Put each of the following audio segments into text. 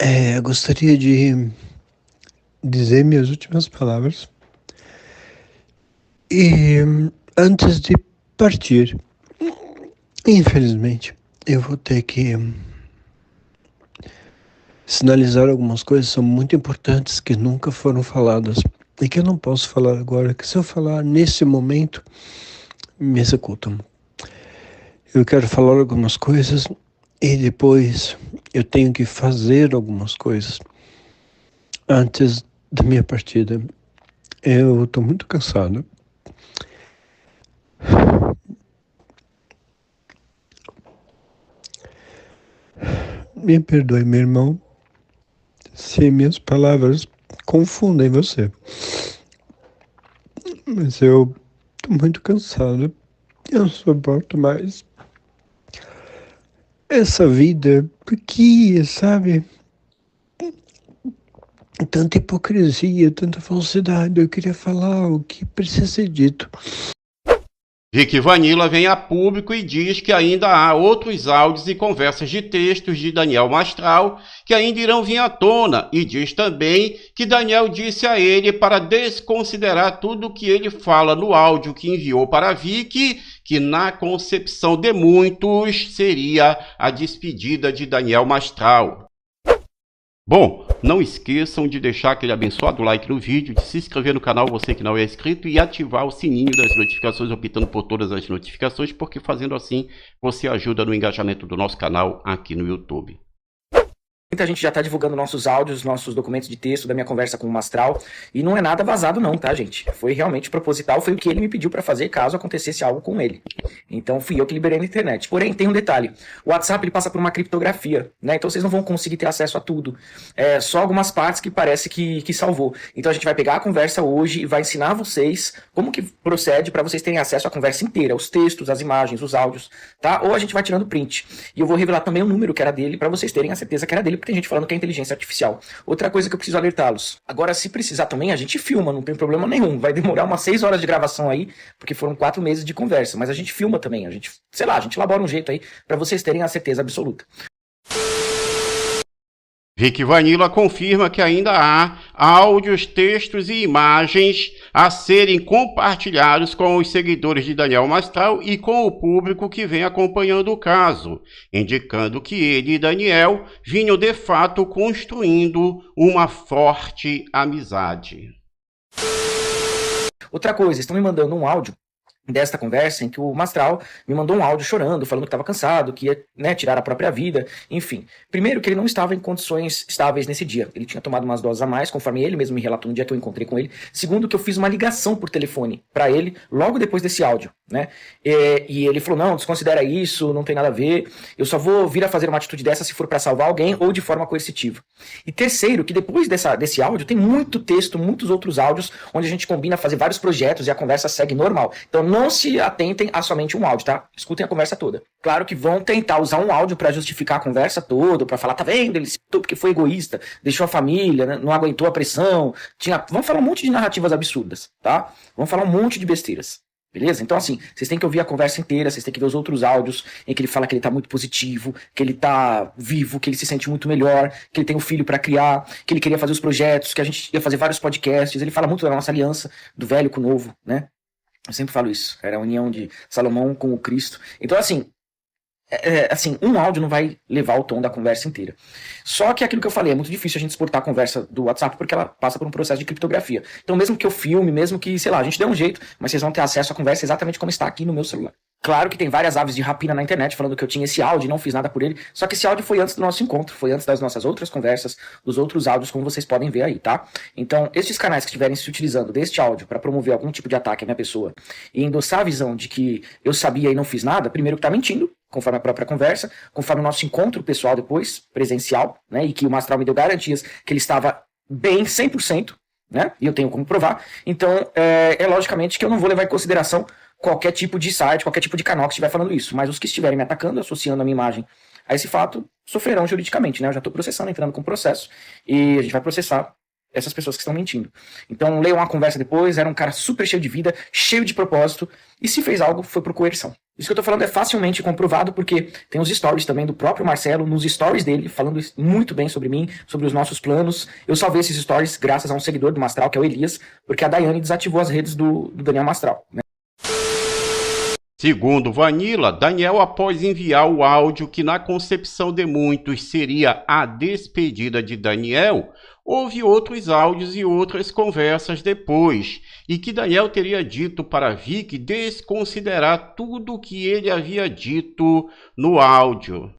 Eu gostaria de dizer minhas últimas palavras e antes de partir, infelizmente, eu vou ter que sinalizar algumas coisas que são muito importantes que nunca foram faladas e que eu não posso falar agora, que se eu falar nesse momento, me executam. Eu quero falar algumas coisas e depois eu tenho que fazer algumas coisas antes da minha partida. Eu estou muito cansado. Me perdoe, meu irmão, se minhas palavras confundem você. Mas eu tô muito cansado. Eu não suporto mais essa vida porque, sabe? Tanta hipocrisia, tanta falsidade. Eu queria falar o que precisa ser dito. Rick Vanilla vem a público e diz que ainda há outros áudios e conversas de textos de Daniel Mastral que ainda irão vir à tona, e diz também que Daniel disse a ele para desconsiderar tudo o que ele fala no áudio que enviou para Vicky, que na concepção de muitos seria a despedida de Daniel Mastral. Bom, não esqueçam de deixar aquele abençoado like no vídeo, de se inscrever no canal, você que não é inscrito, e ativar o sininho das notificações, optando por todas as notificações, porque fazendo assim, você ajuda no engajamento do nosso canal aqui no YouTube. Muita gente já está divulgando nossos áudios, nossos documentos de texto da minha conversa com o Mastral, e não é nada vazado não, tá, gente? Foi realmente proposital, foi o que ele me pediu para fazer caso acontecesse algo com ele. Então fui eu que liberei na internet. Porém, tem um detalhe, o WhatsApp ele passa por uma criptografia, né? Então vocês não vão conseguir ter acesso a tudo. Só algumas partes que parece que salvou. Então a gente vai pegar a conversa hoje e vai ensinar vocês como que procede para vocês terem acesso à conversa inteira, os textos, as imagens, os áudios, tá? Ou a gente vai tirando print. E eu vou revelar também o número que era dele para vocês terem a certeza que era dele, porque tem gente falando que é inteligência artificial. Outra coisa que eu preciso alertá-los. Agora, se precisar também, a gente filma, não tem problema nenhum. Vai demorar umas 6 horas de gravação aí, porque foram 4 meses de conversa. Mas a gente filma também, a gente, sei lá, a gente elabora um jeito aí para vocês terem a certeza absoluta. Rick Vanilla confirma que ainda há áudios, textos e imagens a serem compartilhados com os seguidores de Daniel Mastral e com o público que vem acompanhando o caso, indicando que ele e Daniel vinham de fato construindo uma forte amizade. Outra coisa, estão me mandando um áudio desta conversa em que o Mastral me mandou um áudio chorando, falando que estava cansado, que ia, né, tirar a própria vida, enfim. Primeiro que ele não estava em condições estáveis nesse dia, ele tinha tomado umas doses a mais, conforme ele mesmo me relatou no dia que eu encontrei com ele. Segundo que eu fiz uma ligação por telefone para ele, logo depois desse áudio, né, e ele falou, não, desconsidera isso, não tem nada a ver, eu só vou vir a fazer uma atitude dessa se for para salvar alguém ou de forma coercitiva. E terceiro, que depois desse áudio tem muito texto, muitos outros áudios, onde a gente combina fazer vários projetos e a conversa segue normal. Então não se atentem a somente um áudio, tá? Escutem a conversa toda. Claro que vão tentar usar um áudio para justificar a conversa toda, para falar, tá vendo? Ele citou porque foi egoísta, deixou a família, né? Não aguentou a pressão. Vamos falar um monte de narrativas absurdas, tá? Vamos falar um monte de besteiras. Beleza? Então, assim, vocês têm que ouvir a conversa inteira, vocês têm que ver os outros áudios em que ele fala que ele tá muito positivo, que ele tá vivo, que ele se sente muito melhor, que ele tem um filho para criar, que ele queria fazer os projetos, que a gente ia fazer vários podcasts. Ele fala muito da nossa aliança, do velho com o novo, né? Eu sempre falo isso. Era a união de Salomão com o Cristo. Então, assim, um áudio não vai levar o tom da conversa inteira. Só que aquilo que eu falei, é muito difícil a gente exportar a conversa do WhatsApp porque ela passa por um processo de criptografia. Então, mesmo que eu filme, mesmo que, sei lá, a gente dê um jeito, mas vocês vão ter acesso à conversa exatamente como está aqui no meu celular. Claro que tem várias aves de rapina na internet falando que eu tinha esse áudio e não fiz nada por ele, só que esse áudio foi antes do nosso encontro, foi antes das nossas outras conversas, dos outros áudios, como vocês podem ver aí, tá? Então, esses canais que estiverem se utilizando deste áudio para promover algum tipo de ataque à minha pessoa e endossar a visão de que eu sabia e não fiz nada, primeiro que tá mentindo, conforme a própria conversa, conforme o nosso encontro pessoal depois, presencial, né, e que o Mastral me deu garantias que ele estava bem 100%, né, e eu tenho como provar, então logicamente que eu não vou levar em consideração qualquer tipo de site, qualquer tipo de canal que estiver falando isso, mas os que estiverem me atacando, associando a minha imagem a esse fato, sofrerão juridicamente, né, eu já estou processando, entrando com processo, e a gente vai processar essas pessoas que estão mentindo. Então, leiam a conversa depois, era um cara super cheio de vida, cheio de propósito, e se fez algo, foi por coerção. Isso que eu tô falando é facilmente comprovado, porque tem os stories também do próprio Marcelo, nos stories dele, falando muito bem sobre mim, sobre os nossos planos. Eu salvei esses stories graças a um seguidor do Mastral, que é o Elias, porque a Daiane desativou as redes do Daniel Mastral, né? Segundo Vanilla, Daniel, após enviar o áudio que na concepção de muitos seria a despedida de Daniel, houve outros áudios e outras conversas depois, e que Daniel teria dito para Vicky desconsiderar tudo o que ele havia dito no áudio.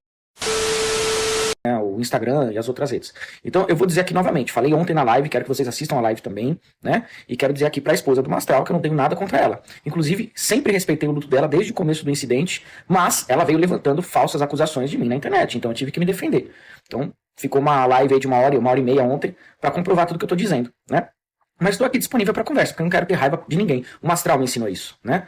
O Instagram e as outras redes. Então eu vou dizer aqui novamente, falei ontem na live, quero que vocês assistam a live também, né? E quero dizer aqui pra esposa do Mastral que eu não tenho nada contra ela. Inclusive, sempre respeitei o luto dela desde o começo do incidente, mas ela veio levantando falsas acusações de mim na internet, então eu tive que me defender. Então ficou uma live aí de uma hora e meia ontem pra comprovar tudo que eu tô dizendo, né? Mas estou aqui disponível pra conversa, porque eu não quero ter raiva de ninguém. O Mastral me ensinou isso, né?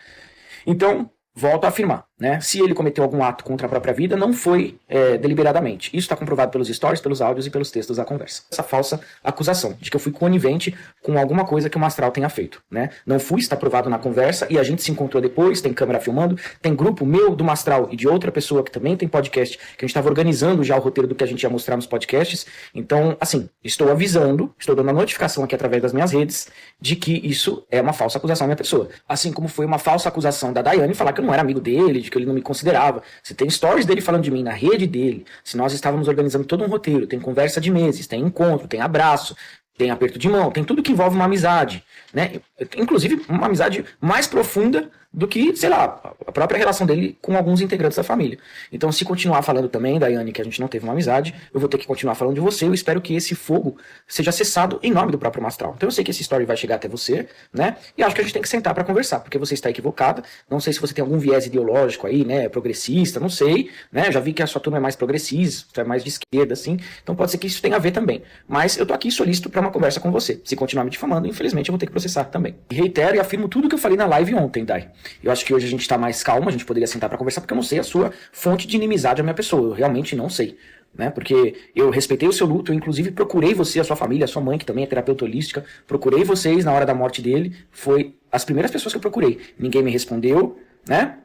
Então, volto a afirmar, né? Se ele cometeu algum ato contra a própria vida, não foi deliberadamente. Isso está comprovado pelos stories, pelos áudios e pelos textos da conversa. Essa falsa acusação de que eu fui conivente com alguma coisa que o Mastral tenha feito, né? Não fui, está provado na conversa e a gente se encontrou depois, tem câmera filmando, tem grupo meu do Mastral e de outra pessoa que também tem podcast, que a gente estava organizando já o roteiro do que a gente ia mostrar nos podcasts. Então, assim, estou avisando, estou dando a notificação aqui através das minhas redes de que isso é uma falsa acusação à minha pessoa. Assim como foi uma falsa acusação da Daiane falar que eu não era amigo dele, de que ele não me considerava. Se tem stories dele falando de mim na rede dele, se nós estávamos organizando todo um roteiro, tem conversa de meses, tem encontro, tem abraço, tem aperto de mão, tem tudo que envolve uma amizade, né? Inclusive uma amizade mais profunda do que, sei lá, a própria relação dele com alguns integrantes da família. Então, se continuar falando também, Daiane, que a gente não teve uma amizade, eu vou ter que continuar falando de você. Eu espero que esse fogo seja cessado em nome do próprio Mastral. Então, eu sei que esse story vai chegar até você, né? E acho que a gente tem que sentar para conversar, porque você está equivocada. Não sei se você tem algum viés ideológico aí, né? Progressista, não sei, né? Já vi que a sua turma é mais progressista, é mais de esquerda, assim. Então, pode ser que isso tenha a ver também. Mas eu tô aqui solícito para uma conversa com você. Se continuar me difamando, infelizmente, eu vou ter que processar também. E reitero e afirmo tudo que eu falei na live ontem, Dai. Eu acho que hoje a gente tá mais calmo, a gente poderia sentar pra conversar, porque eu não sei a sua fonte de inimizade à minha pessoa, eu realmente não sei, né, porque eu respeitei o seu luto, eu inclusive procurei você, a sua família, a sua mãe, que também é terapeuta holística, procurei vocês na hora da morte dele, foi as primeiras pessoas que eu procurei, ninguém me respondeu, né,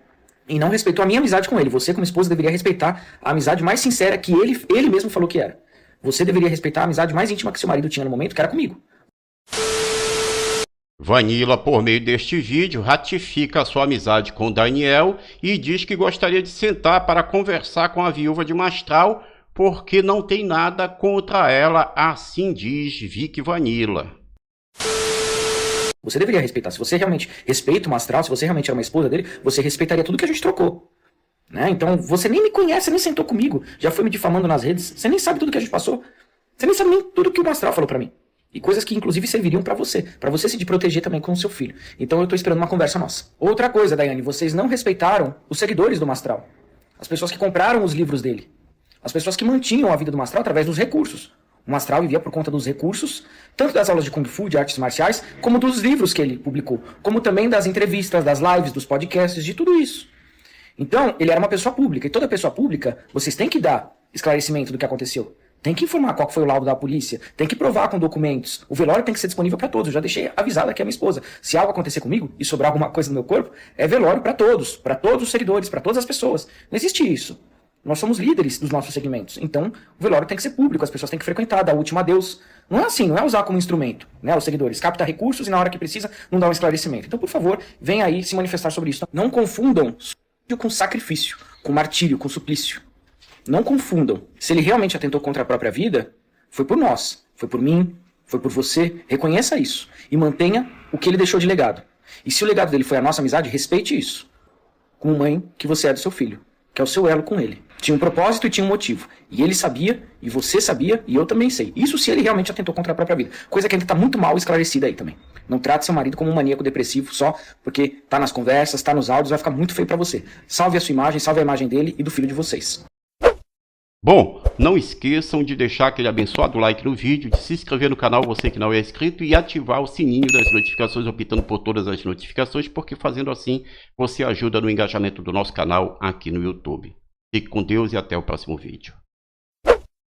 e não respeitou a minha amizade com ele. Você, como esposa, deveria respeitar a amizade mais sincera que ele mesmo falou que era. Você deveria respeitar a amizade mais íntima que seu marido tinha no momento, que era comigo. Vanilla, por meio deste vídeo, ratifica a sua amizade com Daniel e diz que gostaria de sentar para conversar com a viúva de Mastral, porque não tem nada contra ela, assim diz Vicky Vanilla. Você deveria respeitar. Se você realmente respeita o Mastral, se você realmente era uma esposa dele, você respeitaria tudo que a gente trocou, né? Então, você nem me conhece, nem sentou comigo, já foi me difamando nas redes, você nem sabe tudo que a gente passou, você nem sabe nem tudo que o Mastral falou pra mim. E coisas que inclusive serviriam pra você se proteger também com o seu filho. Então eu tô esperando uma conversa nossa. Outra coisa, Daiane, vocês não respeitaram os seguidores do Mastral. As pessoas que compraram os livros dele. As pessoas que mantinham a vida do Mastral através dos recursos. O Mastral vivia por conta dos recursos, tanto das aulas de Kung Fu, de artes marciais, como dos livros que ele publicou. Como também das entrevistas, das lives, dos podcasts, de tudo isso. Então, ele era uma pessoa pública. E toda pessoa pública, vocês têm que dar esclarecimento do que aconteceu. Tem que informar qual foi o laudo da polícia, tem que provar com documentos. O velório tem que ser disponível para todos. Eu já deixei avisado aqui a minha esposa. Se algo acontecer comigo e sobrar alguma coisa no meu corpo, é velório para todos os seguidores, para todas as pessoas. Não existe isso. Nós somos líderes dos nossos segmentos. Então, o velório tem que ser público, as pessoas têm que frequentar, dar o último adeus. Não é assim, não é usar como instrumento, né? Os seguidores captar recursos e na hora que precisa não dar um esclarecimento. Então, por favor, venha aí se manifestar sobre isso. Não confundam suicídio com sacrifício, com martírio, com suplício. Não confundam. Se ele realmente atentou contra a própria vida, foi por nós, foi por mim, foi por você. Reconheça isso e mantenha o que ele deixou de legado. E se o legado dele foi a nossa amizade, respeite isso. Como mãe que você é do seu filho, que é o seu elo com ele. Tinha um propósito e tinha um motivo. E ele sabia, e você sabia, e eu também sei. Isso se ele realmente atentou contra a própria vida. Coisa que ainda está muito mal esclarecida aí também. Não trate seu marido como um maníaco depressivo só porque tá nas conversas, tá nos áudios, vai ficar muito feio para você. Salve a sua imagem, salve a imagem dele e do filho de vocês. Bom, não esqueçam de deixar aquele abençoado like no vídeo, de se inscrever no canal, você que não é inscrito, e ativar o sininho das notificações, optando por todas as notificações, porque fazendo assim, você ajuda no engajamento do nosso canal aqui no YouTube. Fique com Deus e até o próximo vídeo.